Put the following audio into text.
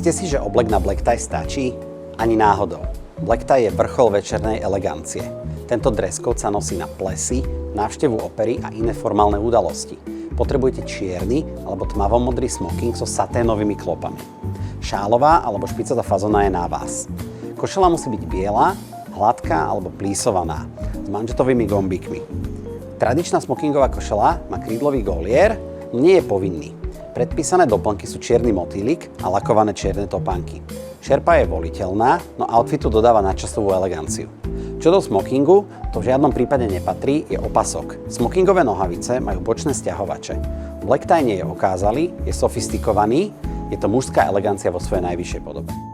Myslíte si, že oblek na black tie stačí? Ani náhodou. Black tie je vrchol večernej elegancie. Tento dress code sa nosí na plesy, návštevu opery a iné formálne udalosti. Potrebujete čierny alebo tmavomodrý smoking so saténovými klopami. Šálová alebo špicatá fazóna je na vás. Košela musí byť biela, hladká alebo plísovaná, s manžetovými gombíkmi. Tradičná smokingová košela má krídlový golier, no nie je povinný. Predpísané doplnky sú čierny motýlik a lakované čierne topánky. Šerpa je voliteľná, no outfitu dodáva nadčasovú eleganciu. Čo do smokingu, to v žiadnom prípade nepatrí, je opasok. Smokingové nohavice majú bočné sťahovače. Black tie nie je okázalý, je sofistikovaný, je to mužská elegancia vo svojej najvyššej podobe.